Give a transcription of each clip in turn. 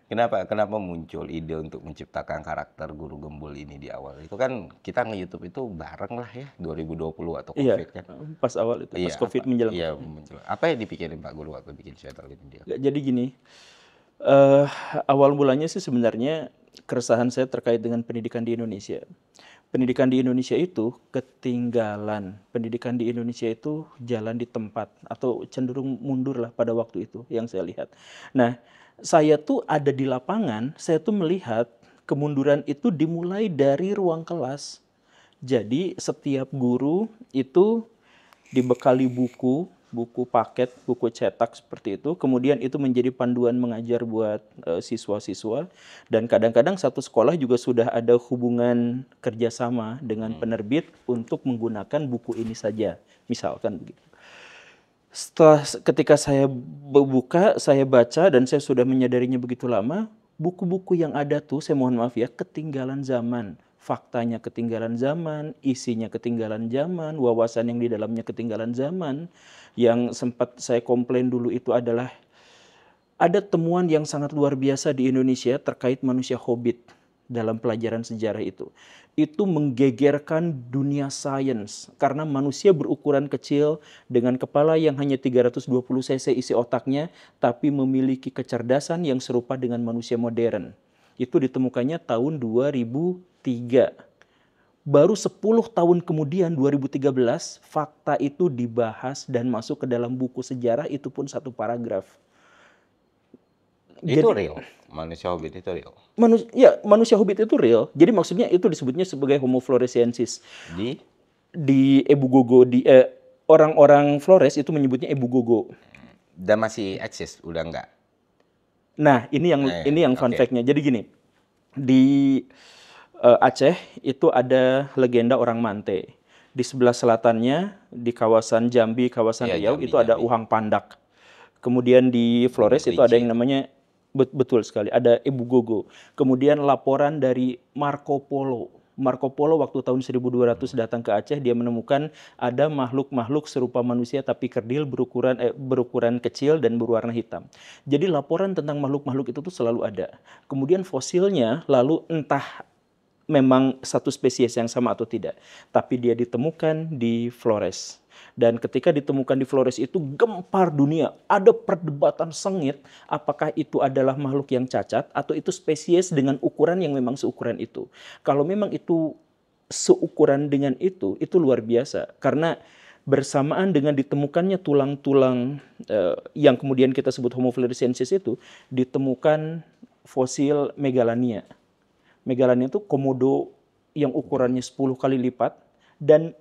Kenapa muncul ide untuk menciptakan karakter Guru Gembul ini di awal? Itu kan kita nge-YouTube itu bareng lah ya, 2020 atau Iya, Covid kan. pas awal itu, pas Iya, COVID menjelang iya COVID. muncul. Apa yang dipikirin Pak Guru waktu bikin channel ini dia? Nggak, jadi gini, eh awal mulanya sih sebenarnya keresahan saya terkait dengan pendidikan di Indonesia. Pendidikan di Indonesia itu ketinggalan. Pendidikan di Indonesia itu jalan di tempat atau cenderung mundur lah pada waktu itu yang saya lihat. Nah, saya tuh ada di lapangan, saya tuh melihat kemunduran itu dimulai dari ruang kelas. Jadi setiap guru itu dibekali buku, buku paket, buku cetak seperti itu. Kemudian itu menjadi panduan mengajar buat siswa-siswa. Dan kadang-kadang satu sekolah juga sudah ada hubungan kerjasama dengan penerbit untuk menggunakan buku ini saja, misalkan begitu. Setelah ketika saya buka, saya baca dan saya sudah menyadarinya begitu lama, buku-buku yang ada tuh, saya mohon maaf ya, ketinggalan zaman. Faktanya ketinggalan zaman, isinya ketinggalan zaman, wawasan yang di dalamnya ketinggalan zaman. Yang sempat saya komplain dulu itu adalah ada temuan yang sangat luar biasa di Indonesia terkait manusia hobbit dalam pelajaran sejarah itu. Itu menggegerkan dunia sains karena manusia berukuran kecil dengan kepala yang hanya 320 cc isi otaknya tapi memiliki kecerdasan yang serupa dengan manusia modern. Itu ditemukannya tahun 2003. Baru 10 tahun kemudian 2013 fakta itu dibahas dan masuk ke dalam buku sejarah, itu pun satu paragraf. Itu Jadi real, manusia Hobbit itu real. manusia hobbit itu real. Jadi maksudnya itu disebutnya sebagai Homo floresiensis. Di Di Ebu Gogo, orang-orang Flores itu menyebutnya Ebu Gogo. dan masih eksis, udah enggak? Nah, ini yang fun Oke. fact-nya. Jadi gini, di Aceh itu ada legenda orang Mante. Di sebelah selatannya, di kawasan Jambi, kawasan Iya, Riau, Jambi, itu ada Jambi. Uhang Pandak. Kemudian di Gunung Flores itu ada Kerinci yang itu. namanya, betul sekali, ada Ebu Gogo. Kemudian laporan dari Marco Polo. Marco Polo waktu tahun 1200 datang ke Aceh, dia menemukan ada makhluk-makhluk serupa manusia tapi kerdil, berukuran kecil dan berwarna hitam. Jadi laporan tentang makhluk-makhluk itu tuh selalu ada. Kemudian fosilnya lalu entah memang satu spesies yang sama atau tidak, tapi dia ditemukan di Flores. Dan ketika ditemukan di Flores itu gempar dunia, ada perdebatan sengit apakah itu adalah makhluk yang cacat atau itu spesies dengan ukuran yang memang seukuran itu. Kalau memang itu seukuran dengan itu luar biasa karena bersamaan dengan ditemukannya tulang-tulang yang kemudian kita sebut Homo floresiensis itu, ditemukan fosil megalania. Megalania itu komodo yang ukurannya 10 kali lipat dan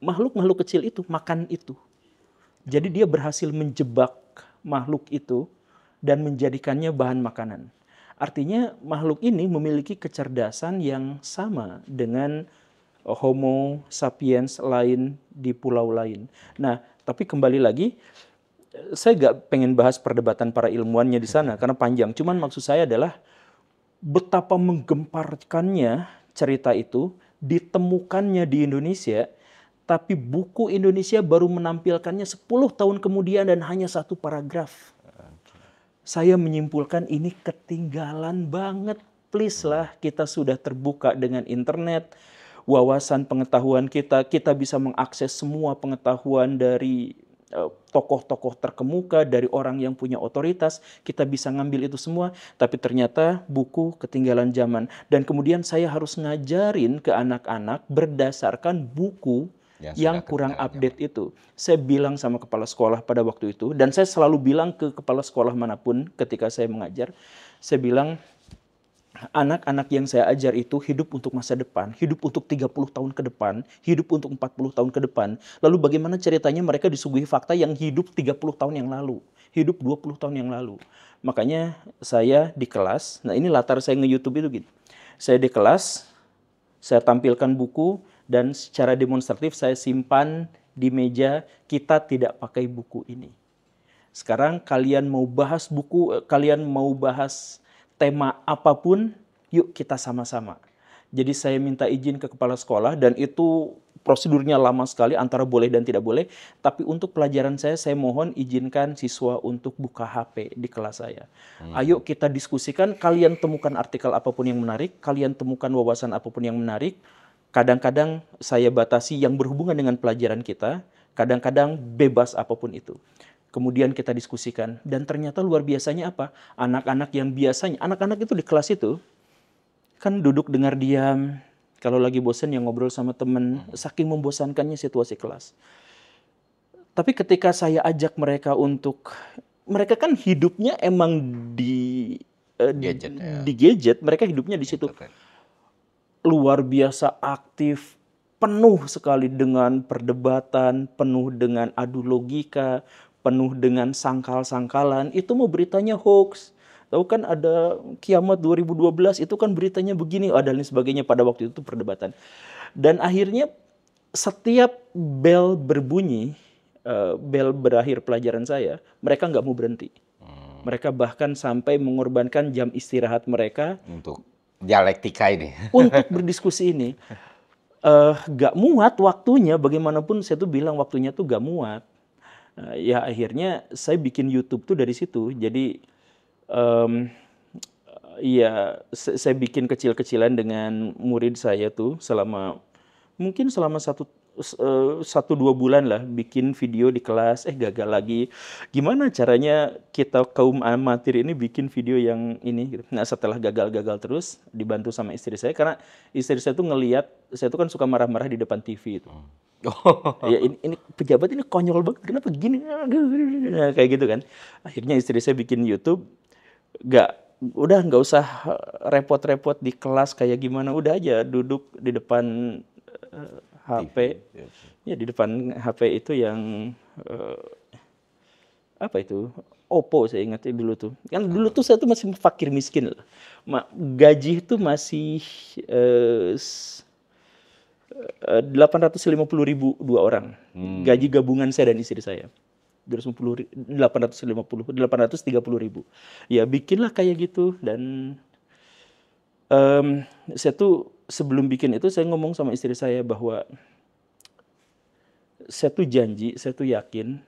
makhluk-makhluk kecil itu makan itu. Jadi dia berhasil menjebak makhluk itu dan menjadikannya bahan makanan. Artinya makhluk ini memiliki kecerdasan yang sama dengan Homo sapiens lain di pulau lain. Nah, tapi kembali lagi, saya gak pengen bahas perdebatan para ilmuwannya di sana karena panjang. Cuman maksud saya adalah betapa menggemparkannya cerita itu, ditemukannya di Indonesia, tapi buku Indonesia baru menampilkannya 10 tahun kemudian dan hanya satu paragraf. Saya menyimpulkan ini ketinggalan banget. Please lah, kita sudah terbuka dengan internet, wawasan pengetahuan kita bisa mengakses semua pengetahuan dari tokoh-tokoh terkemuka, dari orang yang punya otoritas, kita bisa ngambil itu semua, tapi ternyata buku ketinggalan zaman. Dan kemudian saya harus ngajarin ke anak-anak berdasarkan buku yang yang sudah kurang ketinggalan zaman. update itu. Saya bilang sama kepala sekolah pada waktu itu, dan saya selalu bilang ke kepala sekolah manapun ketika saya mengajar, saya bilang, anak-anak yang saya ajar itu hidup untuk masa depan, hidup untuk 30 tahun ke depan, hidup untuk 40 tahun ke depan. Lalu bagaimana ceritanya mereka disuguhi fakta yang hidup 30 tahun yang lalu, hidup 20 tahun yang lalu. Makanya saya di kelas, nah ini latar saya nge-YouTube itu gitu. Saya di kelas, saya tampilkan buku, dan secara demonstratif saya simpan di meja, kita tidak pakai buku ini. Sekarang kalian mau bahas buku, kalian mau bahas tema apapun, yuk kita sama-sama. Jadi saya minta izin ke kepala sekolah dan itu prosedurnya lama sekali antara boleh dan tidak boleh. Tapi untuk pelajaran saya mohon izinkan siswa untuk buka HP di kelas saya. Ayo kita diskusikan, kalian temukan artikel apapun yang menarik, kalian temukan wawasan apapun yang menarik. Kadang-kadang saya batasi yang berhubungan dengan pelajaran kita, kadang-kadang bebas apapun itu. Kemudian kita diskusikan, dan ternyata luar biasanya apa? Anak-anak yang biasanya, anak-anak itu di kelas itu, kan duduk dengar diam, kalau lagi bosan yang ngobrol sama temen, saking membosankannya situasi kelas. Tapi ketika saya ajak mereka untuk, mereka kan hidupnya emang di Gadget ya. di gadget, mereka hidupnya di situ. Gitu kan. Luar biasa aktif, penuh sekali dengan perdebatan, penuh dengan adu logika, penuh dengan sangkal-sangkalan. Itu mau beritanya hoax. Tahu kan ada kiamat 2012 itu kan beritanya begini, dan lain sebagainya, pada waktu itu perdebatan. Dan akhirnya setiap bel berbunyi, bel berakhir pelajaran saya, mereka nggak mau berhenti. Mereka bahkan sampai mengorbankan jam istirahat mereka Untuk dialektika ini. untuk berdiskusi ini. Gak muat waktunya, bagaimanapun saya tuh bilang waktunya tuh gak muat. Ya akhirnya saya bikin YouTube tuh dari situ. Jadi ya saya bikin kecil-kecilan dengan murid saya tuh mungkin selama 1-2 bulan lah bikin video di kelas, gagal lagi. Gimana caranya kita kaum amatir ini bikin video yang ini gitu. Nah, setelah gagal-gagal terus dibantu sama istri saya, karena istri saya tuh ngelihat saya tuh kan suka marah-marah di depan TV itu. Ya ini pejabat ini konyol banget, kenapa gini? Nah, kayak gitu kan. Akhirnya istri saya bikin YouTube, udah nggak usah repot-repot di kelas kayak gimana, udah aja duduk di depan HP. Ya di depan HP itu yang apa itu? Oppo, saya ingat dulu tuh. Kan dulu tuh saya tuh masih fakir miskin. Gaji itu masih 850.000 2 orang. Gaji gabungan saya dan istri saya. 830.000. Ya bikinlah kayak gitu. Dan saya tuh sebelum bikin itu saya ngomong sama istri saya bahwa saya tuh janji, saya tuh yakin,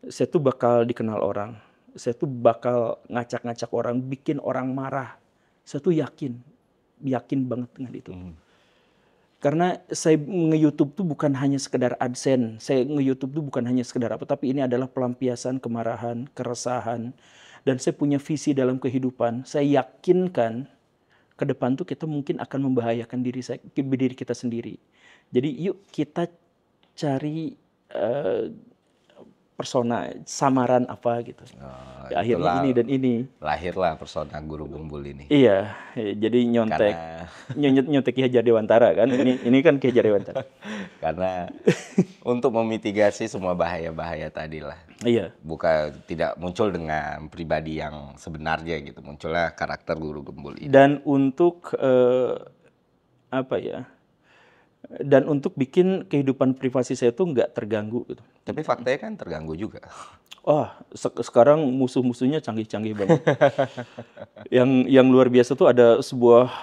saya tuh bakal dikenal orang. Saya tuh bakal ngacak-ngacak orang, bikin orang marah. Saya tuh yakin banget dengan itu. Karena saya nge-YouTube tuh bukan hanya sekedar AdSense. Saya nge-YouTube tuh bukan hanya sekedar apa, tapi ini adalah pelampiasan kemarahan, keresahan. Dan saya punya visi dalam kehidupan. Saya yakinkan ke depan tuh kita mungkin akan membahayakan diri kita sendiri. Jadi yuk kita cari persona, samaran apa gitu. Ya, akhirnya ini dan ini. Lahirlah persona Guru Gembul ini. Iya, jadi nyontek Ki Hajar Dewantara kan. Ini kan Ki Hajar Dewantara. Karena untuk memitigasi semua bahaya-bahaya tadi lah. Iya. Tidak muncul dengan pribadi yang sebenarnya gitu. Munculnya karakter Guru Gembul ini. Dan untuk dan untuk bikin kehidupan privasi saya tuh nggak terganggu gitu. Tapi faktanya kan terganggu juga. Sekarang musuh-musuhnya canggih-canggih banget. Yang luar biasa tuh ada sebuah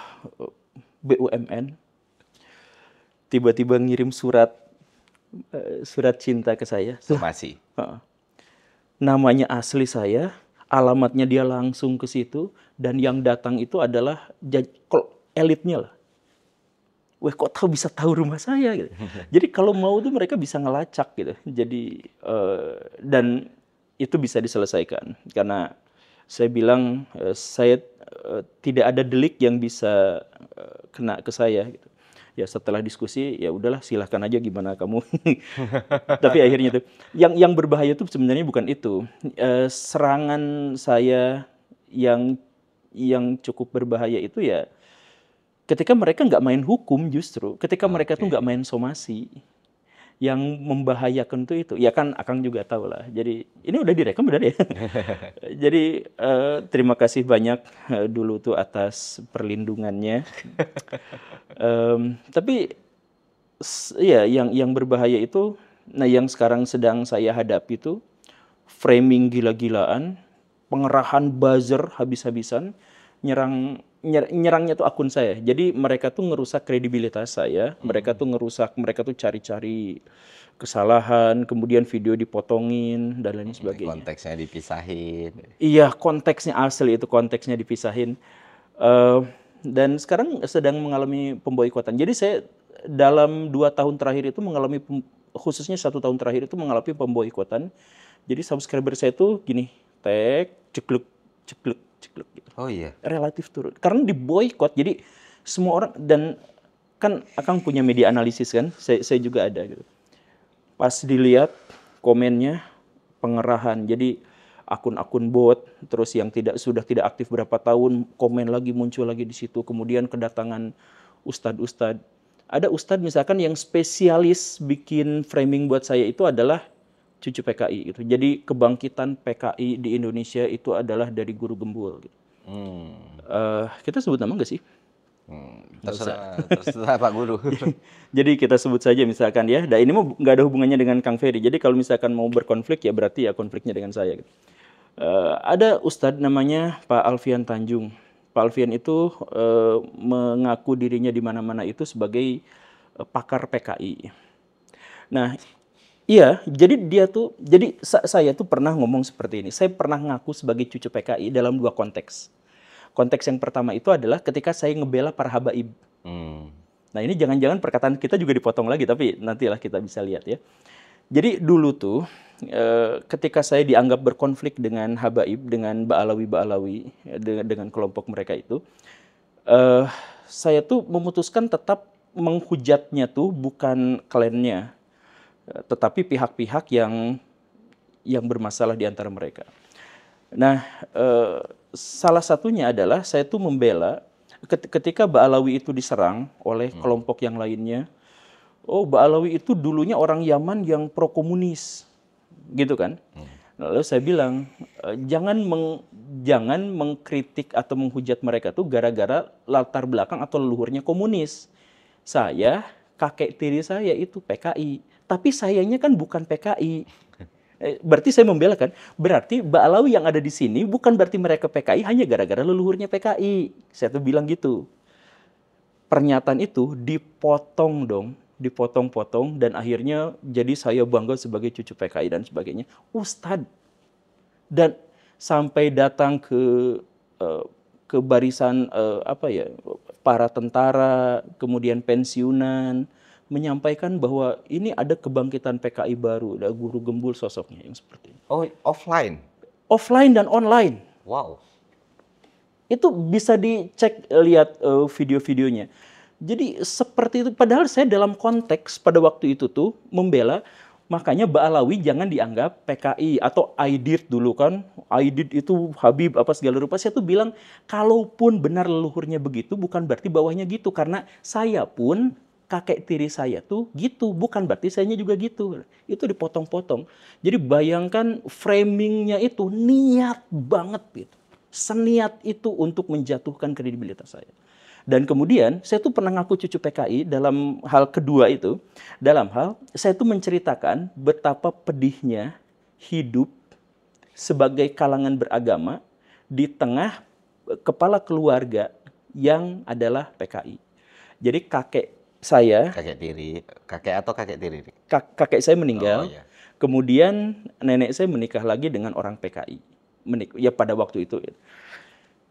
BUMN tiba-tiba ngirim surat cinta ke saya. Somasi. Namanya asli saya, alamatnya dia langsung ke situ, dan yang datang itu adalah elitnya lah. Wah, kok bisa tahu rumah saya gitu. Jadi kalau mau tuh mereka bisa ngelacak gitu. Jadi dan itu bisa diselesaikan karena saya bilang saya tidak ada delik yang bisa kena ke saya gitu. Ya setelah diskusi ya udahlah, silahkan aja gimana kamu. Tapi akhirnya itu yang berbahaya tuh sebenarnya bukan itu. Serangan saya yang cukup berbahaya itu ya ketika mereka nggak main hukum, justru ketika mereka tuh nggak main somasi, yang membahayakan tuh itu. Ya kan Akang juga tahu lah. Jadi ini udah direkam benar ya. Jadi terima kasih banyak dulu tuh atas perlindungannya. Tapi ya yang berbahaya itu, nah yang sekarang sedang saya hadapi itu framing gila-gilaan, pengerahan buzzer habis-habisan. nyerangnya tuh akun saya. Jadi mereka tuh ngerusak kredibilitas saya, mereka tuh cari-cari kesalahan, kemudian video dipotongin dan lain sebagainya. Konteksnya dipisahin. Iya, konteksnya asli itu konteksnya dipisahin. Eh, dan sekarang sedang mengalami pemboikotan. Jadi saya dalam 2 tahun terakhir itu mengalami khususnya 1 tahun terakhir itu mengalami pemboikotan. Jadi subscriber saya itu gini, tag, cekluk, cekluk, cekluk gitu. Oh iya. Relatif turun. Karena diboikot. Jadi semua orang dan kan Akang punya media analisis kan, saya juga ada gitu. Pas dilihat komennya pengerahan. Jadi akun-akun bot, terus yang sudah tidak aktif berapa tahun, komen lagi muncul lagi di situ. Kemudian kedatangan ustadz-ustadz. Ada ustadz misalkan yang spesialis bikin framing buat saya itu adalah cucu PKI gitu. Jadi kebangkitan PKI di Indonesia itu adalah dari Guru Gembul gitu. Kita sebut nama nggak sih? Terserah Pak Guru. Jadi kita sebut saja misalkan ya. Dan ini mau nggak ada hubungannya dengan Kang Ferry. Jadi kalau misalkan mau berkonflik ya berarti ya konfliknya dengan saya. Gitu. Ada ustadz namanya Pak Alfian Tanjung. Pak Alfian itu mengaku dirinya di mana-mana itu sebagai pakar PKI. Nah, iya, jadi saya tuh pernah ngomong seperti ini. Saya pernah ngaku sebagai cucu PKI dalam 2 konteks. Konteks yang pertama itu adalah ketika saya ngebela para habaib. Nah ini jangan-jangan perkataan kita juga dipotong lagi, tapi nantilah kita bisa lihat ya. Jadi dulu tuh ketika saya dianggap berkonflik dengan habaib, dengan Ba'alawi, dengan kelompok mereka itu, saya tuh memutuskan tetap menghujatnya tuh bukan klannya, tetapi pihak-pihak yang bermasalah di antara mereka. Nah, salah satunya adalah saya tuh membela ketika Ba'alawi itu diserang oleh kelompok yang lainnya. Oh, Ba'alawi itu dulunya orang Yaman yang pro komunis, gitu kan? Lalu saya bilang jangan mengkritik atau menghujat mereka tuh gara-gara latar belakang atau leluhurnya komunis. Kakek tiri saya itu PKI. Tapi sayanya kan bukan PKI. Berarti saya membela kan? Berarti Ba'alawi yang ada di sini bukan berarti mereka PKI hanya gara-gara leluhurnya PKI. Saya tuh bilang gitu. Pernyataan itu dipotong dong. Dipotong-potong dan akhirnya jadi saya bangga sebagai cucu PKI dan sebagainya. Ustadz. Dan sampai datang ke barisan para tentara, kemudian pensiunan, menyampaikan bahwa ini ada kebangkitan PKI baru, ada Guru Gembul sosoknya yang seperti ini. Oh, offline? Offline dan online. Wow. Itu bisa dicek, lihat video-videonya. Jadi seperti itu, padahal saya dalam konteks pada waktu itu tuh membela, makanya Ba'alawi jangan dianggap PKI atau Aidit dulu kan. Aidit itu Habib apa segala rupa. Saya tuh bilang, kalaupun benar leluhurnya begitu, bukan berarti bawahnya gitu. Karena saya pun kakek tiri saya tuh gitu, bukan berarti sayanya juga gitu. Itu dipotong-potong. Jadi bayangkan framingnya itu niat banget gitu. Seniat itu untuk menjatuhkan kredibilitas saya. Dan kemudian saya tuh pernah ngaku cucu PKI dalam hal kedua itu. Dalam hal saya tuh menceritakan betapa pedihnya hidup sebagai kalangan beragama di tengah kepala keluarga yang adalah PKI. Jadi kakek saya, kakek atau kakek tiri? Kakek saya meninggal, Oh, iya. Kemudian nenek saya menikah lagi dengan orang PKI. Ya pada waktu itu.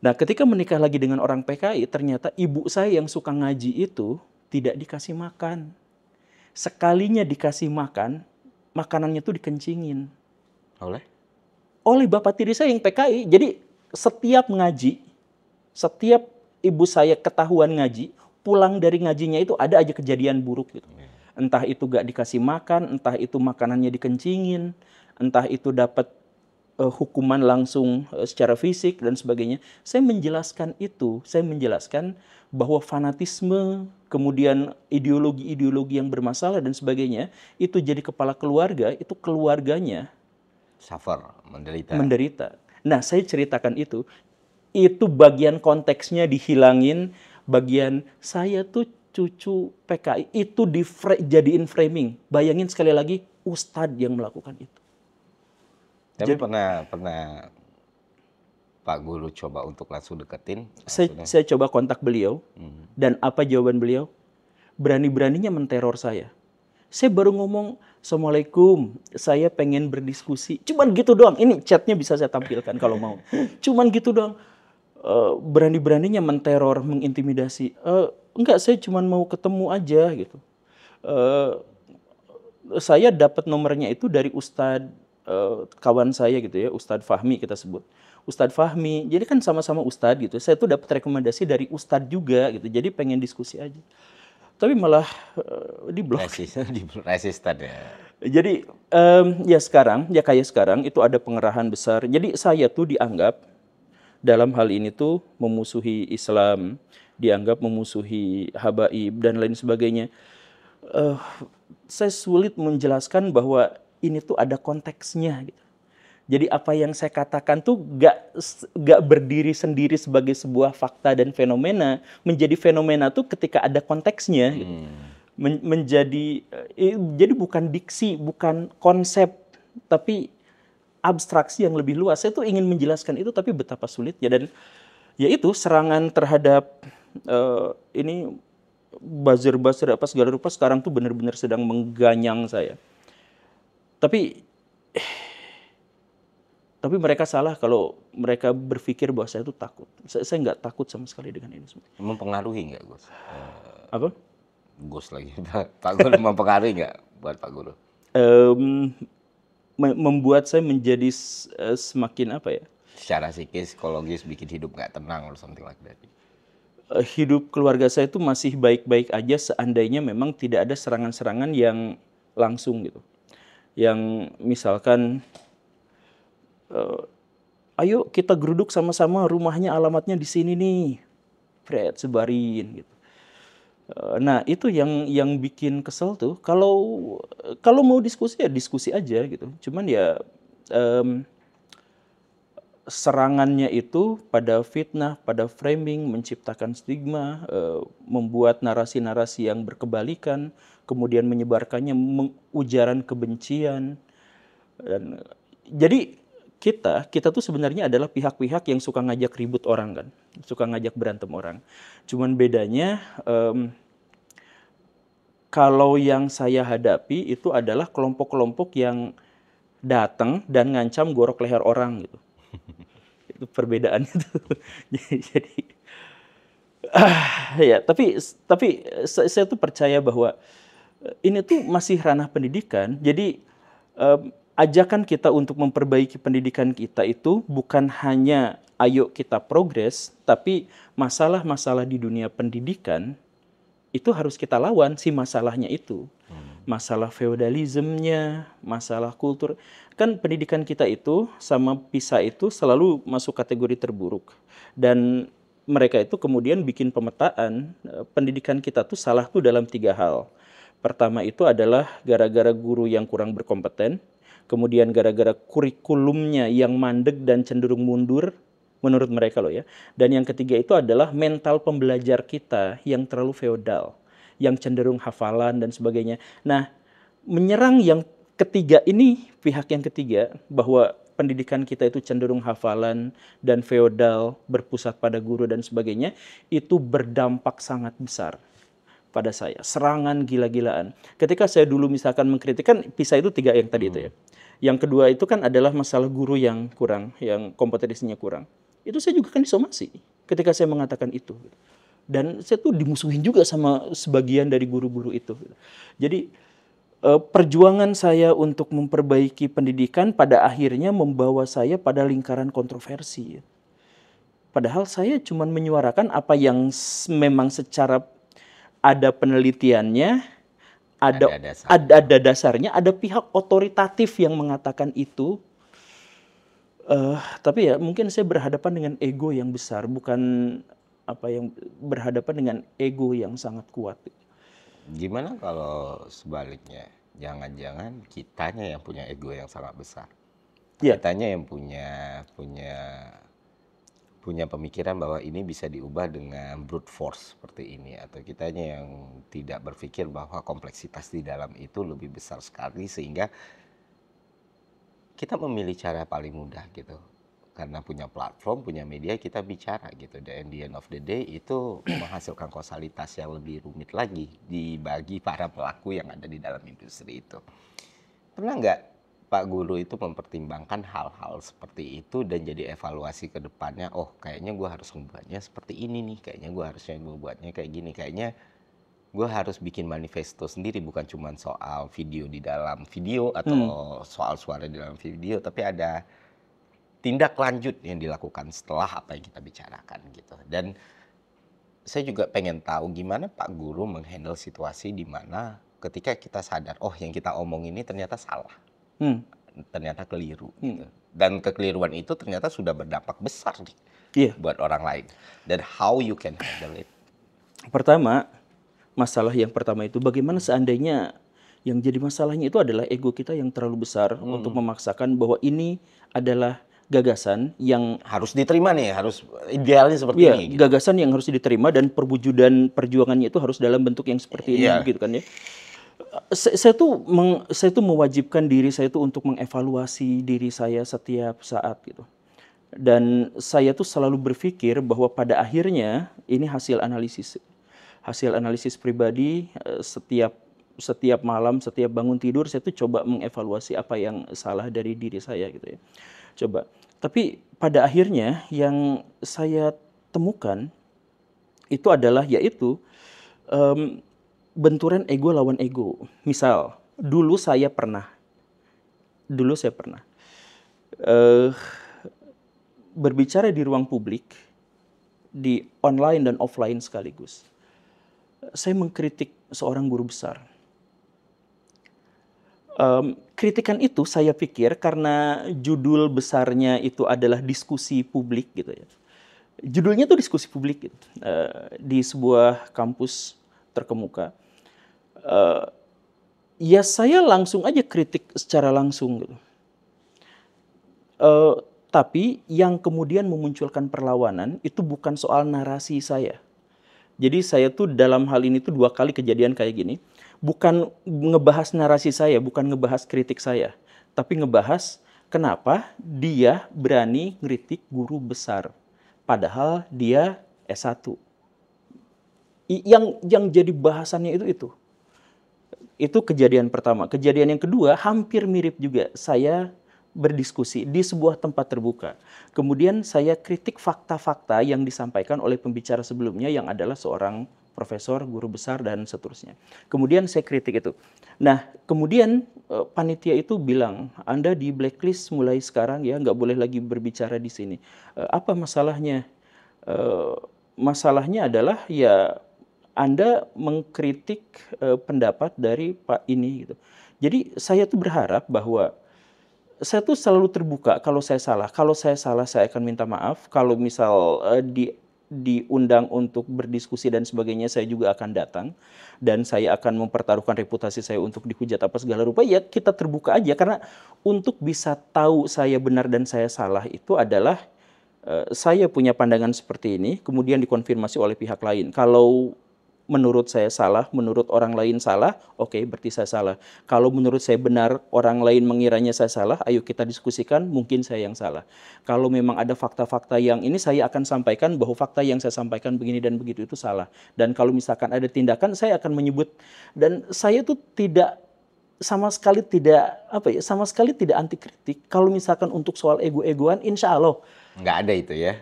Nah ketika menikah lagi dengan orang PKI, ternyata ibu saya yang suka ngaji itu tidak dikasih makan. Sekalinya dikasih makan, makanannya tuh dikencingin. Oleh bapak tiri saya yang PKI. Jadi setiap ngaji, setiap ibu saya ketahuan ngaji, pulang dari ngajinya itu ada aja kejadian buruk gitu. Entah itu gak dikasih makan, entah itu makanannya dikencingin, entah itu dapat hukuman langsung secara fisik dan sebagainya. Saya menjelaskan itu, saya menjelaskan bahwa fanatisme, kemudian ideologi-ideologi yang bermasalah dan sebagainya, itu jadi kepala keluarga, itu keluarganya suffer, menderita. Nah, saya ceritakan itu bagian konteksnya dihilangin. Bagian saya tuh cucu PKI itu jadiin framing. Bayangin sekali lagi ustadz yang melakukan itu. Tapi pernah Pak Guru coba untuk langsung deketin, Saya, maksudnya? saya coba kontak beliau, Hmm. dan apa jawaban beliau? Berani-beraninya menteror saya. Saya baru ngomong, Assalamualaikum, saya pengen berdiskusi. Cuman gitu doang. Ini chatnya bisa saya tampilkan kalau mau. Cuman gitu doang. Berani-beraninya menteror, mengintimidasi. Enggak, saya cuman mau ketemu aja gitu. Eh, saya dapat nomornya itu dari Ustadz kawan saya gitu ya, Ustadz Fahmi kita sebut. Ustadz Fahmi, jadi kan sama-sama Ustadz gitu. Saya tuh dapat rekomendasi dari Ustadz juga gitu. Jadi pengen diskusi aja. Tapi malah diblok. Resisten ya. Jadi ya sekarang, ya kayak sekarang itu ada pengerahan besar. Jadi saya tuh dianggap dalam hal ini tuh memusuhi Islam, dianggap memusuhi habaib dan lain sebagainya. Eh, saya sulit menjelaskan bahwa ini tuh ada konteksnya gitu. Jadi apa yang saya katakan tuh gak berdiri sendiri sebagai sebuah fakta dan fenomena, menjadi fenomena tuh ketika ada konteksnya gitu. Menjadi jadi bukan diksi, bukan konsep, tapi abstraksi yang lebih luas. Saya tuh ingin menjelaskan itu, tapi betapa sulitnya. Dan ya itu serangan terhadap ini buzzer-buzzer apa segala rupa sekarang tuh benar-benar sedang mengganyang saya. Tapi mereka salah kalau mereka berpikir bahwa saya itu takut. Saya nggak takut sama sekali dengan ini semua. Mempengaruhi nggak, Gus? Apa? Gus lagi, Pak Guru mempengaruhi nggak buat Pak Guru? Membuat saya menjadi semakin apa ya? Secara psikis, psikologis, bikin hidup nggak tenang or something like that. Hidup keluarga saya itu masih baik-baik aja seandainya memang tidak ada serangan-serangan yang langsung gitu. Yang misalkan, ayo kita geruduk sama-sama rumahnya, alamatnya di sini nih, Fred, sebarin gitu. Nah itu yang bikin kesel tuh. Kalau mau diskusi ya diskusi aja gitu. Cuman ya serangannya itu pada fitnah, pada framing, menciptakan stigma, membuat narasi-narasi yang berkebalikan, kemudian menyebarkannya, ujaran kebencian. Dan jadi kita tuh sebenarnya adalah pihak-pihak yang suka ngajak ribut orang kan, suka ngajak berantem orang. Cuman bedanya kalau yang saya hadapi itu adalah kelompok-kelompok yang datang dan ngancam gorok leher orang gitu. Itu perbedaannya tuh. Jadi ya, tapi saya tuh percaya bahwa ini tuh masih ranah pendidikan. Jadi ajakan kita untuk memperbaiki pendidikan kita itu bukan hanya ayo kita progres, tapi masalah-masalah di dunia pendidikan itu harus kita lawan si masalahnya itu. Masalah feodalismenya, masalah kultur. Kan pendidikan kita itu sama PISA itu selalu masuk kategori terburuk. Dan mereka itu kemudian bikin pemetaan, pendidikan kita tuh salah tuh dalam 3 hal. Pertama itu adalah gara-gara guru yang kurang berkompeten, kemudian gara-gara kurikulumnya yang mandek dan cenderung mundur, menurut mereka loh ya. Dan yang ketiga itu adalah mental pembelajar kita yang terlalu feodal, yang cenderung hafalan dan sebagainya. Nah, menyerang yang ketiga ini, pihak yang ketiga, bahwa pendidikan kita itu cenderung hafalan dan feodal, berpusat pada guru dan sebagainya, itu berdampak sangat besar pada saya. Serangan gila-gilaan. Ketika saya dulu misalkan mengkritik, kan PISA itu 3 yang tadi itu ya. Yang kedua itu kan adalah masalah guru yang kurang, yang kompetensinya kurang. Itu saya juga kan disomasi ketika saya mengatakan itu. Dan saya tuh dimusuhin juga sama sebagian dari guru-guru itu. Jadi perjuangan saya untuk memperbaiki pendidikan pada akhirnya membawa saya pada lingkaran kontroversi. Padahal saya cuma menyuarakan apa yang memang secara ada penelitiannya, ada dasarnya, ada pihak otoritatif yang mengatakan itu. Tapi ya mungkin saya berhadapan dengan ego yang besar, bukan berhadapan dengan ego yang sangat kuat. Gimana kalau sebaliknya? Jangan-jangan kitanya yang punya ego yang sangat besar. Ya. Kitanya yang punya pemikiran bahwa ini bisa diubah dengan brute force seperti ini, atau kitanya yang tidak berpikir bahwa kompleksitas di dalam itu lebih besar sekali sehingga kita memilih cara paling mudah gitu. karena punya platform, punya media, kita bicara gitu. Dan the end of the day itu menghasilkan kausalitas yang lebih rumit lagi dibagi para pelaku yang ada di dalam industri itu. Pernah nggak Pak Guru itu mempertimbangkan hal-hal seperti itu dan jadi evaluasi ke depannya, oh kayaknya gue harus membuatnya seperti ini nih, kayaknya gue harusnya membuatnya kayak gini, kayaknya gue harus bikin manifesto sendiri, bukan cuma soal video di dalam video atau soal suara di dalam video, tapi ada tindak lanjut yang dilakukan setelah apa yang kita bicarakan gitu. Dan saya juga pengen tahu gimana Pak Guru menghandle situasi di mana ketika kita sadar, oh yang kita omong ini ternyata salah, ternyata keliru gitu. Dan kekeliruan itu ternyata sudah berdampak besar nih buat orang lain. Dan how you can handle it? Pertama, masalah yang pertama itu bagaimana seandainya yang jadi masalahnya itu adalah ego kita yang terlalu besar untuk memaksakan bahwa ini adalah gagasan yang harus diterima nih, harus idealnya seperti ini. Gitu. Gagasan yang harus diterima dan perwujudan perjuangannya itu harus dalam bentuk yang seperti ini, gitu kan ya. Saya tuh mewajibkan diri saya tuh untuk mengevaluasi diri saya setiap saat gitu. Dan saya tuh selalu berpikir bahwa pada akhirnya ini hasil analisis pribadi. Setiap malam, setiap bangun tidur, saya tuh coba mengevaluasi apa yang salah dari diri saya gitu ya. Coba. Tapi pada akhirnya yang saya temukan itu adalah yaitu benturan ego lawan ego. Misal, dulu saya pernah berbicara di ruang publik, di online dan offline sekaligus. Saya mengkritik seorang guru besar. Kritikan itu saya pikir karena judul besarnya itu adalah diskusi publik gitu ya. Judulnya tuh diskusi publik gitu, di sebuah kampus terkemuka. Ya saya langsung aja kritik secara langsung gitu. Tapi yang kemudian memunculkan perlawanan itu bukan soal narasi saya. Jadi saya tuh dalam hal ini tuh 2 kali kejadian kayak gini. Bukan ngebahas narasi saya, bukan ngebahas kritik saya. Tapi ngebahas kenapa dia berani ngeritik guru besar. Padahal dia S1. Yang jadi bahasannya itu. Itu kejadian pertama. Kejadian yang kedua hampir mirip juga. Saya berdiskusi di sebuah tempat terbuka. Kemudian saya kritik fakta-fakta yang disampaikan oleh pembicara sebelumnya yang adalah seorang profesor, guru besar, dan seterusnya. Kemudian saya kritik itu. Nah, kemudian panitia itu bilang, Anda di blacklist mulai sekarang ya, nggak boleh lagi berbicara di sini. Apa masalahnya? Masalahnya adalah ya Anda mengkritik pendapat dari Pak ini gitu. Jadi saya tuh berharap bahwa saya tuh selalu terbuka kalau saya salah. Kalau saya salah, saya akan minta maaf. Kalau misal diundang untuk berdiskusi dan sebagainya, saya juga akan datang. Dan saya akan mempertaruhkan reputasi saya untuk dihujat apa segala rupa. Ya kita terbuka aja. Karena untuk bisa tahu saya benar dan saya salah itu adalah saya punya pandangan seperti ini, kemudian dikonfirmasi oleh pihak lain. Kalau menurut saya salah, menurut orang lain salah, oke, berarti saya salah. Kalau menurut saya benar, orang lain mengiranya saya salah, ayo kita diskusikan, mungkin saya yang salah. Kalau memang ada fakta-fakta yang ini, saya akan sampaikan bahwa fakta yang saya sampaikan begini dan begitu itu salah. Dan kalau misalkan ada tindakan, saya akan menyebut. Dan saya tuh sama sekali tidak anti kritik. Kalau misalkan untuk soal ego-egoan, insya Allah nggak ada itu ya.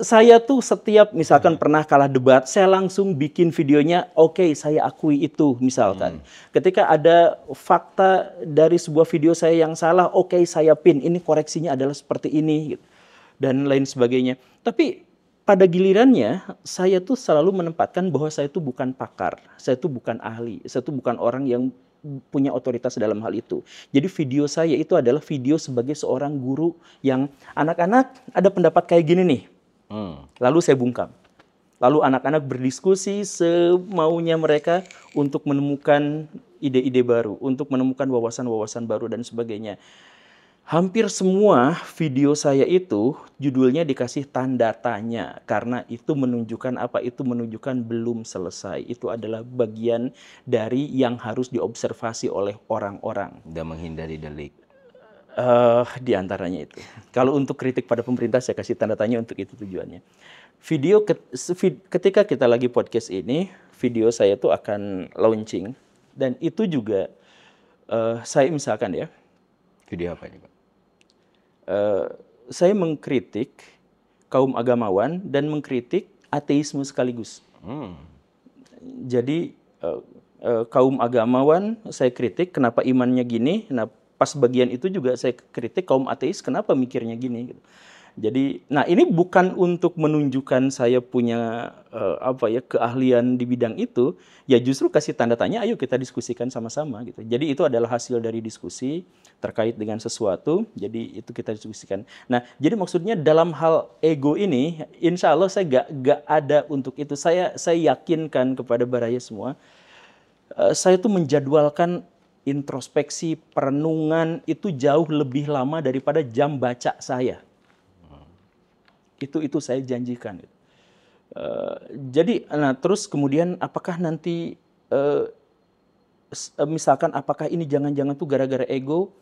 Saya tuh setiap misalkan pernah kalah debat, saya langsung bikin videonya, oke, saya akui itu misalkan. Ketika ada fakta dari sebuah video saya yang salah, oke, saya pin, ini koreksinya adalah seperti ini gitu. Dan lain sebagainya. Tapi pada gilirannya saya tuh selalu menempatkan bahwa saya tuh bukan pakar, saya tuh bukan ahli, saya tuh bukan orang yang punya otoritas dalam hal itu. Jadi video saya itu adalah video sebagai seorang guru yang anak-anak ada pendapat kayak gini nih. Lalu saya bungkam. Lalu anak-anak berdiskusi semaunya mereka untuk menemukan ide-ide baru, untuk menemukan wawasan-wawasan baru dan sebagainya. Hampir semua video saya itu judulnya dikasih tanda tanya karena itu menunjukkan apa? Itu menunjukkan belum selesai. Itu adalah bagian dari yang harus diobservasi oleh orang-orang. Dan menghindari delik. Di antaranya itu. Kalau untuk kritik pada pemerintah saya kasih tanda tanya untuk itu tujuannya. Ketika kita lagi podcast ini, video saya tuh akan launching dan itu juga saya misalkan ya, Video apa ini, Pak? saya mengkritik kaum agamawan dan mengkritik ateisme sekaligus. Jadi kaum agamawan saya kritik kenapa imannya gini. Nah pas bagian itu juga saya kritik kaum ateis kenapa mikirnya gini. Gitu. Jadi, nah ini bukan untuk menunjukkan saya punya keahlian di bidang itu, ya justru kasih tanda tanya, ayo kita diskusikan sama-sama gitu. Jadi itu adalah hasil dari diskusi terkait dengan sesuatu, jadi itu kita diskusikan. Nah, jadi maksudnya dalam hal ego ini, insya Allah saya gak ada untuk itu. Saya yakinkan kepada Baraya semua, saya tuh menjadwalkan introspeksi, perenungan itu jauh lebih lama daripada jam baca saya. Itu saya janjikan. Jadi, nah terus kemudian apakah nanti, misalkan apakah ini jangan-jangan tuh gara-gara ego,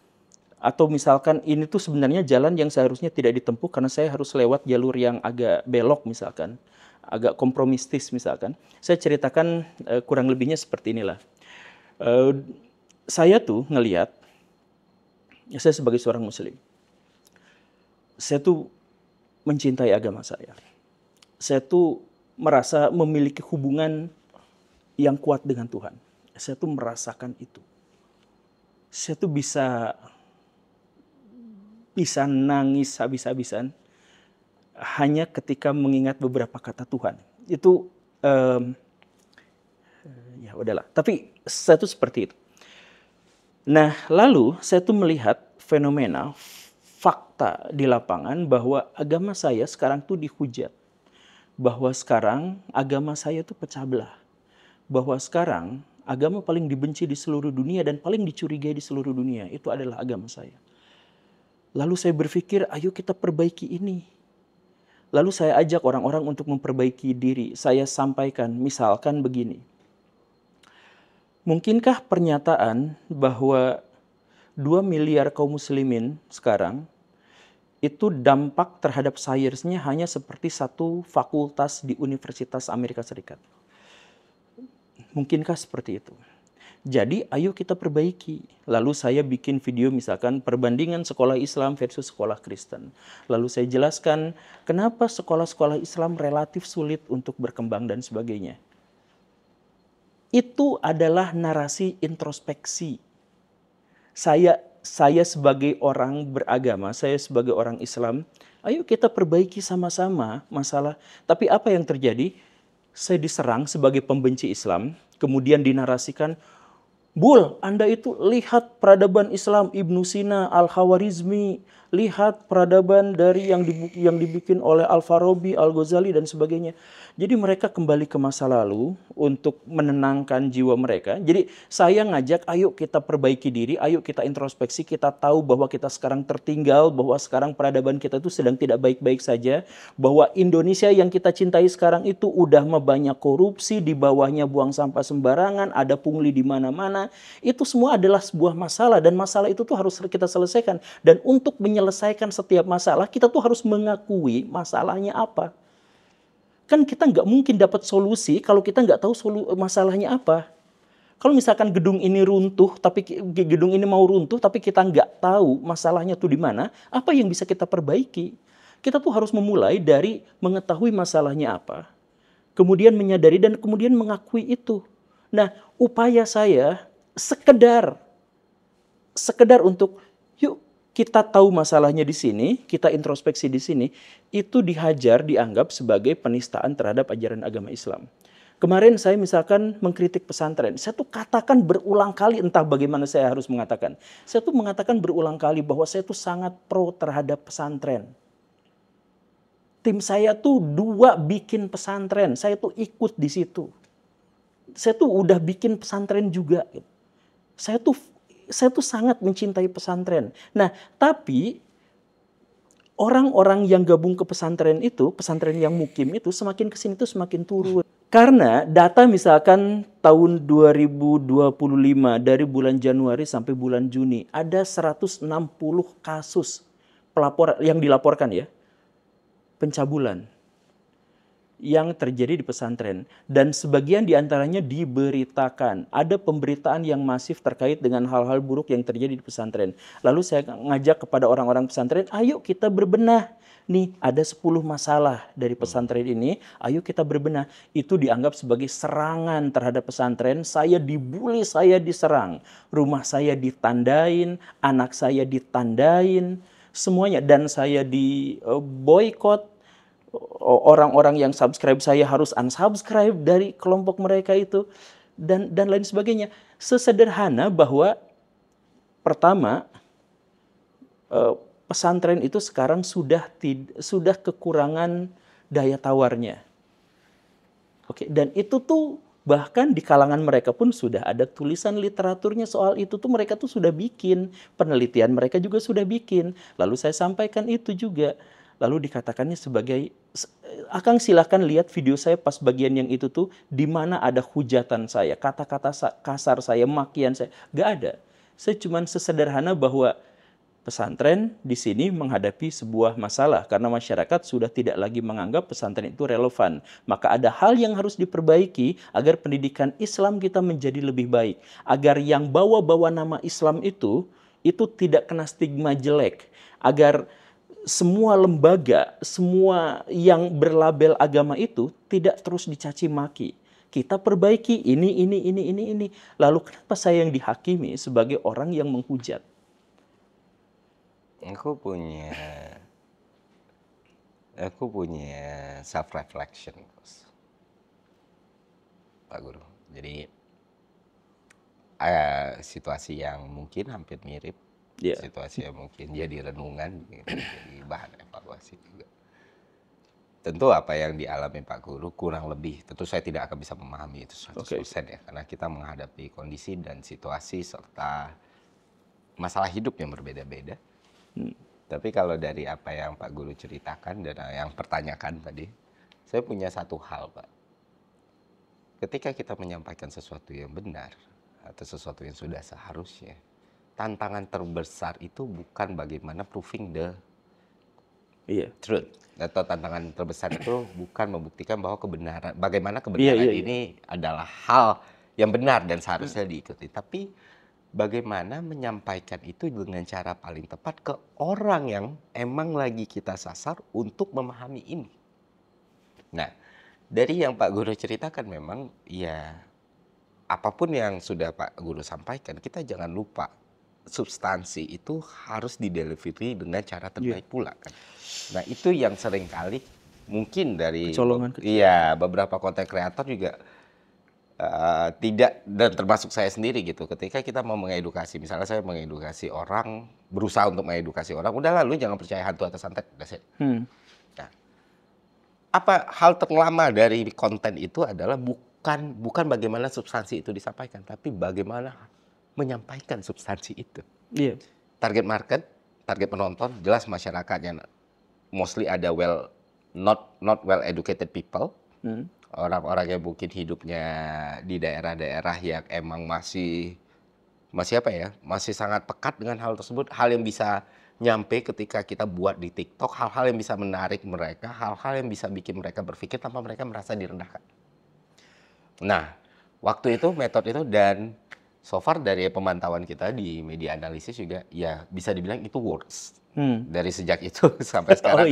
atau misalkan ini tuh sebenarnya jalan yang seharusnya tidak ditempuh karena saya harus lewat jalur yang agak belok misalkan, agak kompromistis misalkan. Saya ceritakan kurang lebihnya seperti inilah. Saya tuh ngelihat, saya sebagai seorang muslim, saya tuh mencintai agama saya. Saya tuh merasa memiliki hubungan yang kuat dengan Tuhan. Saya tuh merasakan itu. Saya tuh bisa nangis habis-habisan hanya ketika mengingat beberapa kata Tuhan. Itu ya udahlah. Tapi saya tuh seperti itu. Nah, lalu saya tuh melihat fenomena fakta di lapangan bahwa agama saya sekarang tuh dihujat. Bahwa sekarang agama saya tuh pecah belah. Bahwa sekarang agama paling dibenci di seluruh dunia dan paling dicurigai di seluruh dunia itu adalah agama saya. Lalu saya berpikir, ayo kita perbaiki ini. Lalu saya ajak orang-orang untuk memperbaiki diri. Saya sampaikan, misalkan begini. Mungkinkah pernyataan bahwa 2 miliar kaum muslimin sekarang itu dampak terhadap sainsnya hanya seperti satu fakultas di Universitas Amerika Serikat? Mungkinkah seperti itu? Jadi ayo kita perbaiki. Lalu saya bikin video misalkan perbandingan sekolah Islam versus sekolah Kristen. Lalu saya jelaskan kenapa sekolah-sekolah Islam relatif sulit untuk berkembang dan sebagainya. Itu adalah narasi introspeksi. Saya sebagai orang beragama, saya sebagai orang Islam, ayo kita perbaiki sama-sama masalah. Tapi apa yang terjadi? Saya diserang sebagai pembenci Islam, kemudian dinarasikan, Bul, Anda itu lihat peradaban Islam Ibnu Sina, Al-Khawarizmi, lihat peradaban dari yang dibikin oleh Al-Farabi, Al-Ghazali dan sebagainya. Jadi mereka kembali ke masa lalu untuk menenangkan jiwa mereka. Jadi saya ngajak, ayo kita perbaiki diri, ayo kita introspeksi, kita tahu bahwa kita sekarang tertinggal, bahwa sekarang peradaban kita itu sedang tidak baik-baik saja, bahwa Indonesia yang kita cintai sekarang itu udah banyak korupsi, di bawahnya buang sampah sembarangan, ada pungli di mana-mana. Itu semua adalah sebuah masalah dan masalah itu tuh harus kita selesaikan. Dan untuk menyelesaikan setiap masalah, kita tuh harus mengakui masalahnya apa. Kan kita nggak mungkin dapat solusi kalau kita nggak tahu masalahnya apa. Kalau misalkan gedung ini runtuh, tapi gedung ini mau runtuh, tapi kita nggak tahu masalahnya tuh di mana, apa yang bisa kita perbaiki? Kita tuh harus memulai dari mengetahui masalahnya apa, kemudian menyadari dan kemudian mengakui itu. Nah, upaya saya sekedar untuk yuk kita tahu masalahnya di sini, kita introspeksi di sini, itu dianggap sebagai penistaan terhadap ajaran agama Islam. Kemarin saya misalkan mengkritik pesantren, saya tuh katakan berulang kali, entah bagaimana saya harus mengatakan. Saya tuh mengatakan berulang kali bahwa saya tuh sangat pro terhadap pesantren. Tim saya tuh 2 bikin pesantren, saya tuh ikut di situ. Saya tuh udah bikin pesantren juga. Saya tuh sangat mencintai pesantren. Nah, tapi orang-orang yang gabung ke pesantren itu, pesantren yang mukim itu semakin kesini tuh semakin turun. Karena data misalkan tahun 2025 dari bulan Januari sampai bulan Juni ada 160 kasus pelapor yang dilaporkan ya, pencabulan yang terjadi di pesantren dan sebagian diantaranya diberitakan. Ada pemberitaan yang masif terkait dengan hal-hal buruk yang terjadi di pesantren. Lalu saya ngajak kepada orang-orang pesantren, ayo kita berbenah. Nih ada 10 masalah dari pesantren ini, ayo kita berbenah. Itu dianggap sebagai serangan terhadap pesantren, saya dibully, saya diserang. Rumah saya ditandain, anak saya ditandain, semuanya. Dan saya di boykot. Orang-orang yang subscribe saya harus unsubscribe dari kelompok mereka itu dan lain sebagainya. Sesederhana bahwa pertama pesantren itu sekarang sudah kekurangan daya tawarnya. Oke, dan itu tuh bahkan di kalangan mereka pun sudah ada tulisan literaturnya soal itu tuh, mereka tuh sudah bikin penelitian, mereka juga sudah bikin. Lalu saya sampaikan itu juga. Lalu dikatakannya sebagai, Akang silahkan lihat video saya pas bagian yang itu tuh, di mana ada hujatan saya, kata-kata kasar saya, makian saya. Gak ada. Saya cuma sesederhana bahwa pesantren di sini menghadapi sebuah masalah karena masyarakat sudah tidak lagi menganggap pesantren itu relevan. Maka ada hal yang harus diperbaiki agar pendidikan Islam kita menjadi lebih baik. Agar yang bawa-bawa nama Islam itu tidak kena stigma jelek. Agar semua lembaga, semua yang berlabel agama itu tidak terus dicaci maki. Kita perbaiki ini. Lalu kenapa saya yang dihakimi sebagai orang yang menghujat? Aku punya self reflection, Pak Guru. Jadi situasi yang mungkin hampir mirip, situasi yang mungkin jadi renungan, jadi bahan evaluasi juga. Tentu apa yang dialami Pak Guru kurang lebih, tentu saya tidak akan bisa memahami itu 100% ya, karena kita menghadapi kondisi dan situasi serta masalah hidup yang berbeda-beda. Tapi kalau dari apa yang Pak Guru ceritakan dan yang pertanyakan tadi, saya punya satu hal, Pak. Ketika kita menyampaikan sesuatu yang benar atau sesuatu yang sudah seharusnya, tantangan terbesar itu bukan bagaimana proving the truth. Atau tantangan terbesar itu bukan membuktikan bahwa kebenaran, bagaimana kebenaran ini adalah hal yang benar dan seharusnya diikuti. Tapi bagaimana menyampaikan itu dengan cara paling tepat ke orang yang emang lagi kita sasar untuk memahami ini. Nah, dari yang Pak Guru ceritakan memang ya apapun yang sudah Pak Guru sampaikan, kita jangan lupa substansi itu harus didelivery dengan cara terbaik pula kan. Nah, itu yang seringkali mungkin dari beberapa konten kreator juga tidak, dan termasuk saya sendiri gitu, ketika kita mau mengedukasi, misalnya saya mengedukasi orang, berusaha untuk mengedukasi orang, udah lalu jangan percaya hantu atau santet, that's it. Nah, apa hal terlama dari konten itu adalah bukan bagaimana substansi itu disampaikan, tapi bagaimana menyampaikan substansi itu. Target market, target penonton, jelas masyarakatnya mostly ada not well educated people. Orang-orang yang mungkin hidupnya di daerah-daerah yang emang masih sangat pekat dengan hal tersebut, hal yang bisa nyampe ketika kita buat di TikTok, hal-hal yang bisa menarik mereka, hal-hal yang bisa bikin mereka berpikir tanpa mereka merasa direndahkan. Nah, waktu itu metode itu, dan so far dari pemantauan kita di media analisis juga ya bisa dibilang itu works. Dari sejak itu sampai sekarang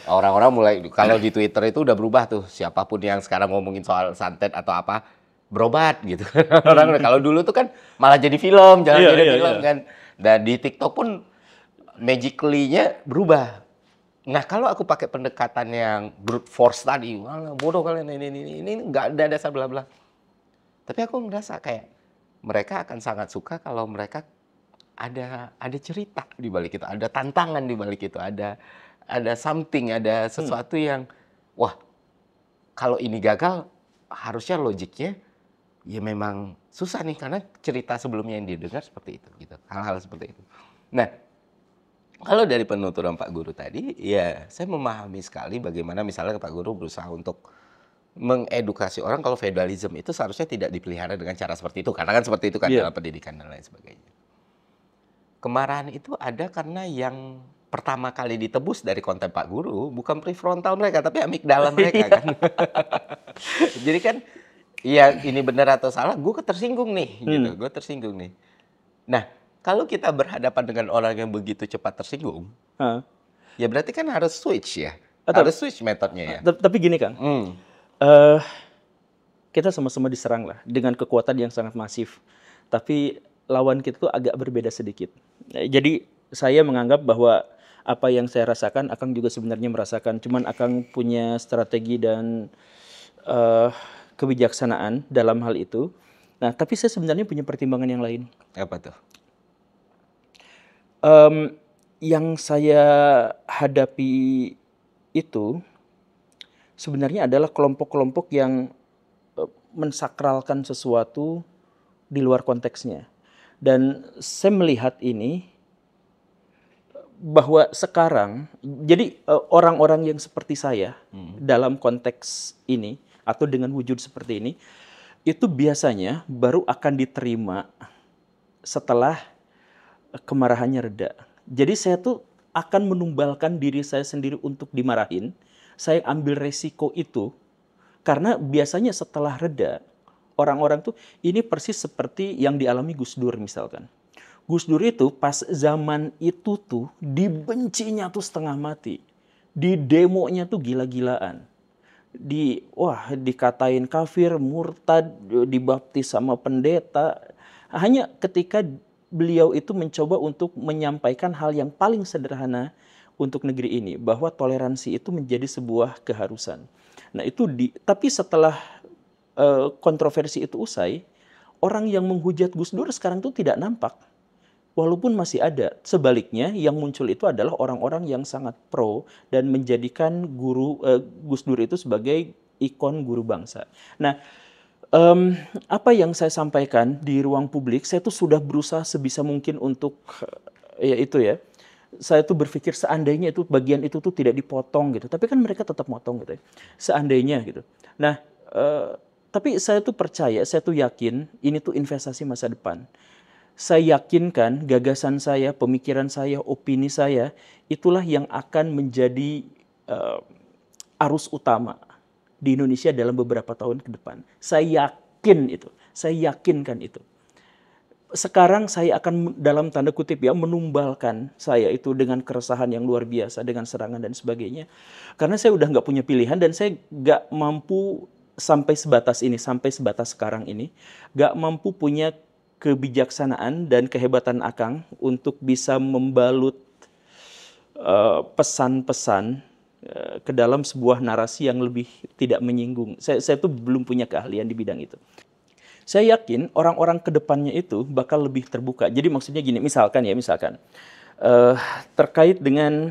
orang-orang mulai, kalau di Twitter itu udah berubah tuh, siapapun yang sekarang ngomongin soal santet atau apa, berobat gitu. Orang kalau dulu tuh kan malah jadi film, jadi film kan. Dan di TikTok pun magically-nya berubah. Nah, kalau aku pakai pendekatan yang brute force tadi, bodoh kalian ini nggak ada dasar bla bla. Tapi aku merasa kayak mereka akan sangat suka kalau mereka ada cerita di balik itu, ada tantangan di balik itu, ada something, ada sesuatu yang wah, kalau ini gagal harusnya logiknya ya memang susah nih, karena cerita sebelumnya yang didengar seperti itu gitu. Hal-hal seperti itu. Nah, kalau dari penuturan Pak Guru tadi, ya saya memahami sekali bagaimana misalnya Pak Guru berusaha untuk mengedukasi orang kalau feudalism itu seharusnya tidak dipelihara dengan cara seperti itu, karena kan seperti itu kan Iya. dalam pendidikan dan lain sebagainya. Kemarahan itu ada karena yang pertama kali ditebus dari konten Pak Guru bukan prefrontal mereka, tapi amigdala mereka kan. Jadi kan, ya ini benar atau salah, gue tersinggung nih, gitu. Gue tersinggung nih. Nah, kalau kita berhadapan dengan orang yang begitu cepat tersinggung, Heeh. ya berarti kan harus switch ya, Atau- harus switch metodenya ya. Tapi gini Kang, Hmm. eh kita sama-sama diserang lah dengan kekuatan yang sangat masif. Tapi lawan kita tuh agak berbeda sedikit. Jadi saya menganggap bahwa apa yang saya rasakan, Akang juga sebenarnya merasakan. Cuman Akang punya strategi dan eh, kebijaksanaan dalam hal itu. Nah, tapi saya sebenarnya punya pertimbangan yang lain. Apa tuh? Yang saya hadapi itu sebenarnya adalah kelompok-kelompok yang mensakralkan sesuatu di luar konteksnya. Dan saya melihat ini bahwa sekarang, jadi orang-orang yang seperti saya dalam konteks ini atau dengan wujud seperti ini, itu biasanya baru akan diterima setelah kemarahannya reda. Jadi saya tuh akan menumbalkan diri saya sendiri untuk dimarahin. Saya ambil resiko itu karena biasanya setelah reda, orang-orang tuh ini persis seperti yang dialami Gus Dur misalkan. Gus Dur itu pas zaman itu tuh dibencinya tuh setengah mati. Di demonya tuh gila-gilaan. Dikatain kafir, murtad, dibaptis sama pendeta. Hanya ketika beliau itu mencoba untuk menyampaikan hal yang paling sederhana untuk negeri ini, bahwa toleransi itu menjadi sebuah keharusan. Nah, tapi setelah kontroversi itu usai, orang yang menghujat Gus Dur sekarang tuh tidak nampak. Walaupun masih ada. Sebaliknya yang muncul itu adalah orang-orang yang sangat pro dan menjadikan Gus Dur itu sebagai ikon guru bangsa. Nah, apa yang saya sampaikan di ruang publik, saya tuh sudah berusaha sebisa mungkin untuk saya tuh berpikir seandainya itu bagian itu tuh tidak dipotong gitu. Tapi kan mereka tetap motong gitu ya. Seandainya gitu. Nah, tapi saya tuh percaya, saya tuh yakin ini tuh investasi masa depan. Saya yakinkan gagasan saya, pemikiran saya, opini saya, itulah yang akan menjadi arus utama di Indonesia dalam beberapa tahun ke depan. Saya yakin itu, saya yakinkan itu. Sekarang saya akan dalam tanda kutip ya menumbalkan saya itu dengan keresahan yang luar biasa, dengan serangan dan sebagainya. Karena saya udah nggak punya pilihan dan saya nggak mampu sampai sebatas ini, sampai sebatas sekarang ini, nggak mampu punya kebijaksanaan dan kehebatan Akang untuk bisa membalut pesan-pesan ke dalam sebuah narasi yang lebih tidak menyinggung. Saya tuh belum punya keahlian di bidang itu. Saya yakin orang-orang ke depannya itu bakal lebih terbuka. Jadi maksudnya gini, misalkan terkait dengan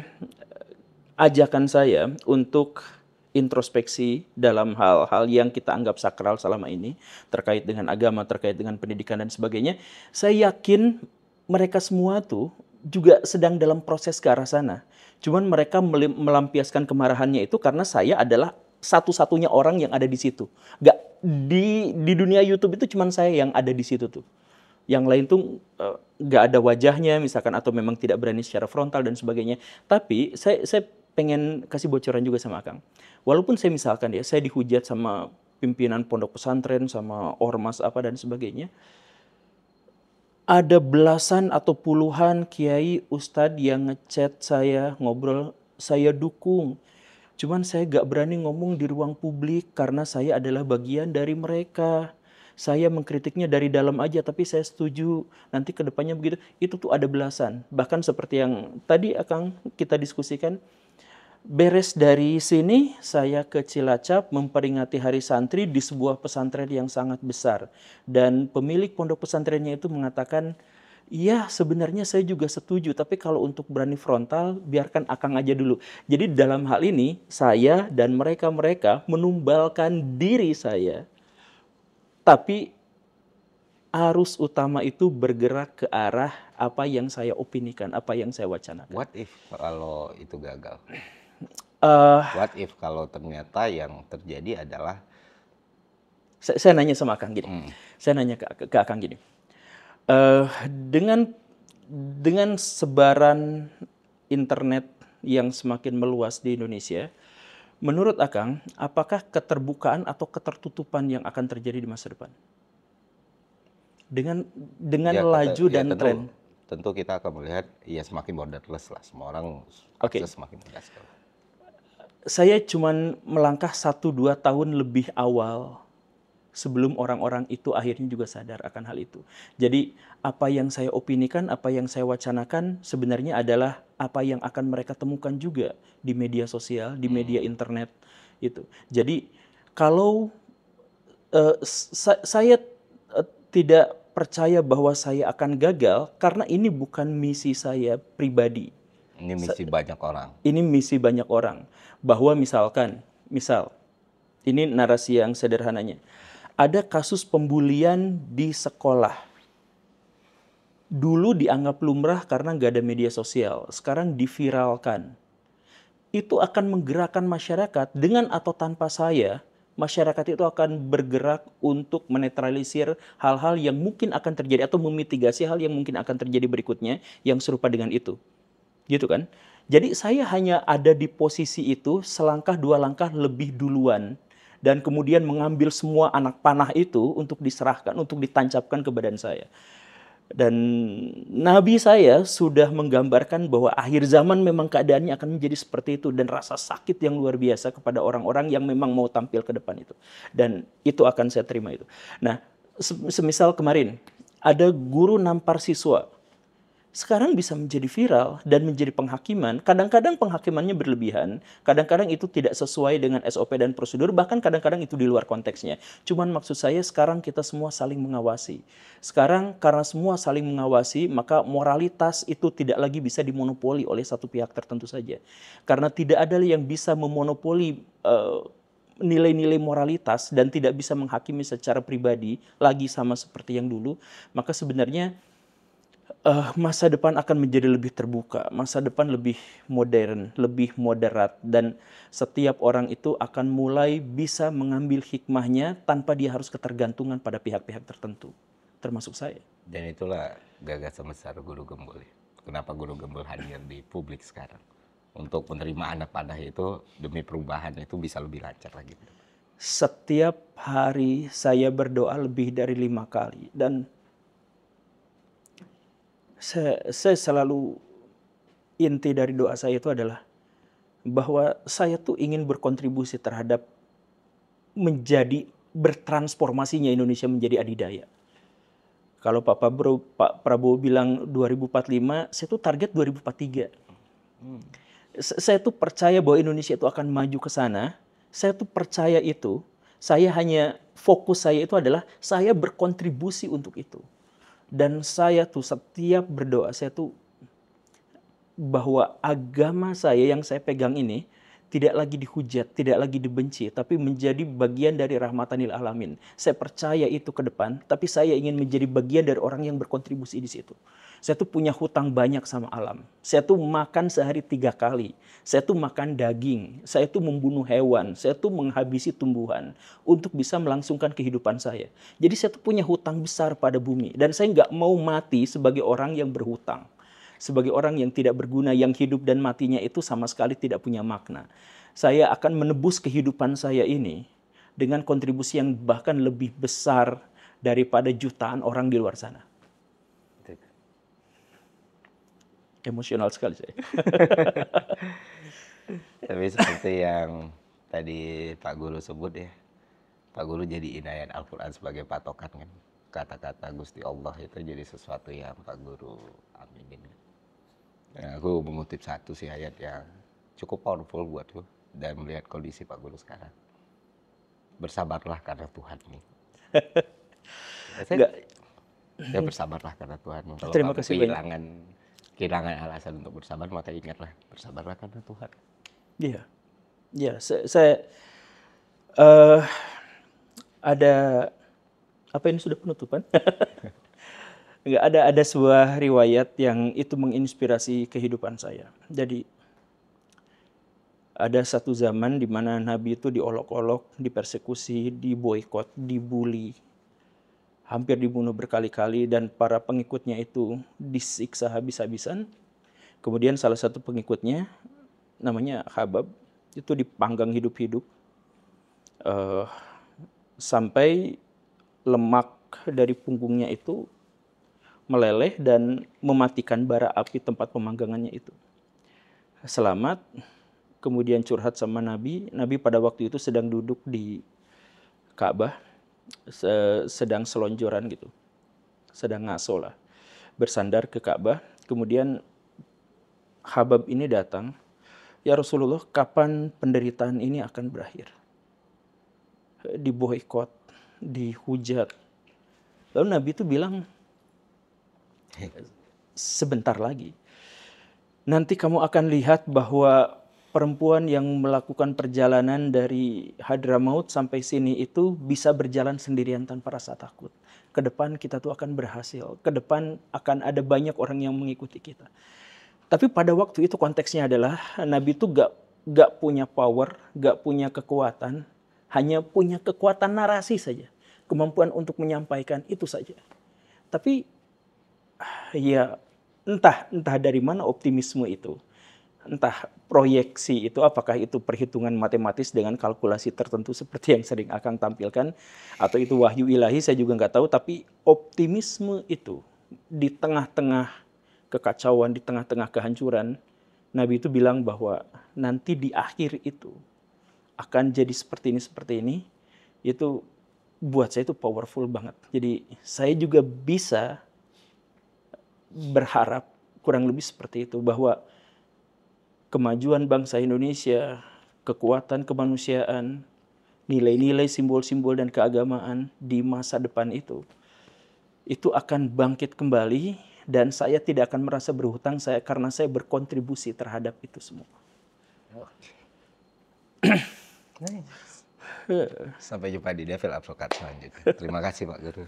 ajakan saya untuk introspeksi dalam hal-hal yang kita anggap sakral selama ini, terkait dengan agama, terkait dengan pendidikan dan sebagainya, saya yakin mereka semua tuh juga sedang dalam proses ke arah sana. Cuman mereka melampiaskan kemarahannya itu karena saya adalah satu-satunya orang yang ada di situ. Gak di dunia YouTube itu cuman saya yang ada di situ tuh. Yang lain tuh gak ada wajahnya misalkan, atau memang tidak berani secara frontal dan sebagainya. Tapi saya pengen kasih bocoran juga sama Akang. Walaupun saya misalkan saya dihujat sama pimpinan pondok pesantren, sama ormas apa dan sebagainya, ada belasan atau puluhan kiai ustadz yang ngechat saya, ngobrol, saya dukung. Cuman saya gak berani ngomong di ruang publik karena saya adalah bagian dari mereka. Saya mengkritiknya dari dalam aja, tapi saya setuju nanti ke depannya begitu. Itu tuh ada belasan. Bahkan seperti yang tadi Akang kita diskusikan, beres dari sini saya ke Cilacap memperingati Hari Santri di sebuah pesantren yang sangat besar. Dan pemilik pondok pesantrennya itu mengatakan, iya sebenarnya saya juga setuju, tapi kalau untuk berani frontal biarkan Akang aja dulu. Jadi dalam hal ini saya dan mereka-mereka menumbalkan diri saya, tapi arus utama itu bergerak ke arah apa yang saya opinikan, apa yang saya wacanakan. What if kalau itu gagal? What if kalau ternyata yang terjadi adalah Saya nanya sama Akang gini. Saya nanya ke Akang gini. Eh, dengan sebaran internet yang semakin meluas di Indonesia, menurut Akang, apakah keterbukaan atau ketertutupan yang akan terjadi di masa depan? Dengan laju dan tren. Tentu kita akan melihat ya semakin borderless lah, semua orang Oke. akses semakin mudah sekali. Saya cuman melangkah 1-2 tahun lebih awal sebelum orang-orang itu akhirnya juga sadar akan hal itu. Jadi apa yang saya opinikan, apa yang saya wacanakan sebenarnya adalah apa yang akan mereka temukan juga di media sosial, di media internet itu. Jadi kalau saya tidak percaya bahwa saya akan gagal karena ini bukan misi saya pribadi. Ini misi banyak orang. Ini misi banyak orang. Bahwa misal, ini narasi yang sederhananya. Ada kasus pembulian di sekolah. Dulu dianggap lumrah karena nggak ada media sosial. Sekarang diviralkan. Itu akan menggerakkan masyarakat dengan atau tanpa saya. Masyarakat itu akan bergerak untuk menetralisir hal-hal yang mungkin akan terjadi atau memitigasi hal yang mungkin akan terjadi berikutnya yang serupa dengan itu. Gitu kan? Jadi saya hanya ada di posisi itu selangkah 2 langkah lebih duluan dan kemudian mengambil semua anak panah itu untuk diserahkan, untuk ditancapkan ke badan saya. Dan Nabi saya sudah menggambarkan bahwa akhir zaman memang keadaannya akan menjadi seperti itu dan rasa sakit yang luar biasa kepada orang-orang yang memang mau tampil ke depan itu. Dan itu akan saya terima itu. Nah, semisal kemarin ada guru nampar siswa. Sekarang bisa menjadi viral dan menjadi penghakiman. Kadang-kadang penghakimannya berlebihan, kadang-kadang itu tidak sesuai dengan SOP dan prosedur, bahkan kadang-kadang itu di luar konteksnya. Cuman maksud saya sekarang kita semua saling mengawasi. Sekarang karena semua saling mengawasi, maka moralitas itu tidak lagi bisa dimonopoli oleh satu pihak tertentu saja. Karena tidak ada yang bisa memonopoli nilai-nilai moralitas dan tidak bisa menghakimi secara pribadi lagi sama seperti yang dulu, maka sebenarnya masa depan akan menjadi lebih terbuka, masa depan lebih modern, lebih moderat, dan setiap orang itu akan mulai bisa mengambil hikmahnya tanpa dia harus ketergantungan pada pihak-pihak tertentu, termasuk saya. Dan itulah gagasan besar Guru Gembul. Kenapa Guru Gembul hadir di publik sekarang? Untuk menerima anak panah itu demi perubahan itu bisa lebih lancar lagi. Setiap hari saya berdoa lebih dari 5 kali, dan saya selalu, inti dari doa saya itu adalah bahwa saya tuh ingin berkontribusi terhadap menjadi bertransformasinya Indonesia menjadi adidaya. Kalau Pak Prabowo bilang 2045, saya tuh target 2043. Saya tuh percaya bahwa Indonesia itu akan maju ke sana. Saya tuh percaya itu. Saya hanya fokus saya itu adalah saya berkontribusi untuk itu. Dan saya tuh setiap berdoa, saya tuh bahwa agama saya yang saya pegang ini tidak lagi dihujat, tidak lagi dibenci, tapi menjadi bagian dari rahmatan lil alamin. Saya percaya itu ke depan, tapi saya ingin menjadi bagian dari orang yang berkontribusi di situ. Saya tuh punya hutang banyak sama alam. Saya tuh makan sehari 3 kali. Saya tuh makan daging. Saya tuh membunuh hewan. Saya tuh menghabisi tumbuhan untuk bisa melangsungkan kehidupan saya. Jadi saya tuh punya hutang besar pada bumi. Dan saya nggak mau mati sebagai orang yang berhutang. Sebagai orang yang tidak berguna, yang hidup dan matinya itu sama sekali tidak punya makna. Saya akan menebus kehidupan saya ini dengan kontribusi yang bahkan lebih besar daripada jutaan orang di luar sana. Emosional sekali saya. Tapi seperti yang tadi Pak Guru sebut ya, Pak Guru jadi ayat Al-Quran sebagai patokan kan. Kata-kata Gusti Allah itu jadi sesuatu yang Pak Guru aminin. Nah, aku mengutip satu sih ayat yang cukup powerful buatku dan melihat kondisi Pak Guru sekarang. Bersabarlah karena Tuhanmu. Saya bersabarlah karena Tuhanmu. Kalau Terima kasih banyak. Kehilangan alasan untuk bersabar, maka ingatlah, bersabarlah karena Tuhan. Iya, ya, saya ada apa ini sudah penutupan? Enggak, ada sebuah riwayat yang itu menginspirasi kehidupan saya. Jadi Ada satu zaman di mana Nabi itu diolok-olok, dipersekusi, diboikot, dibully, hampir dibunuh berkali-kali, dan para pengikutnya itu disiksa habis-habisan. Kemudian salah satu pengikutnya, namanya Habab, itu dipanggang hidup-hidup sampai lemak dari punggungnya itu meleleh dan mematikan bara api tempat pemanggangannya itu. Selamat, kemudian curhat sama Nabi. Nabi pada waktu itu sedang duduk di Ka'bah, sedang selonjoran gitu, sedang ngaso lah, bersandar ke Ka'bah. Kemudian Habab ini datang, ya Rasulullah, kapan penderitaan ini akan berakhir? Diboikot, dihujat. Lalu Nabi itu bilang, sebentar lagi. Nanti kamu akan lihat bahwa perempuan yang melakukan perjalanan dari Hadramaut sampai sini itu bisa berjalan sendirian tanpa rasa takut. Ke depan kita tuh akan berhasil. Ke depan akan ada banyak orang yang mengikuti kita. Tapi pada waktu itu konteksnya adalah Nabi itu gak punya power, gak punya kekuatan, hanya punya kekuatan narasi saja. Kemampuan untuk menyampaikan itu saja. Tapi ya entah dari mana optimisme itu. Entah proyeksi itu, apakah itu perhitungan matematis dengan kalkulasi tertentu seperti yang sering Akang tampilkan, atau itu wahyu ilahi, saya juga nggak tahu. Tapi optimisme itu di tengah-tengah kekacauan, di tengah-tengah kehancuran, Nabi itu bilang bahwa nanti di akhir itu akan jadi seperti ini, itu buat saya itu powerful banget. Jadi saya juga bisa berharap kurang lebih seperti itu, bahwa kemajuan bangsa Indonesia, kekuatan kemanusiaan, nilai-nilai, simbol-simbol dan keagamaan di masa depan itu akan bangkit kembali, dan saya tidak akan merasa berhutang karena saya berkontribusi terhadap itu semua. Sampai jumpa di Devil Advocate selanjutnya. Terima kasih Pak Guru.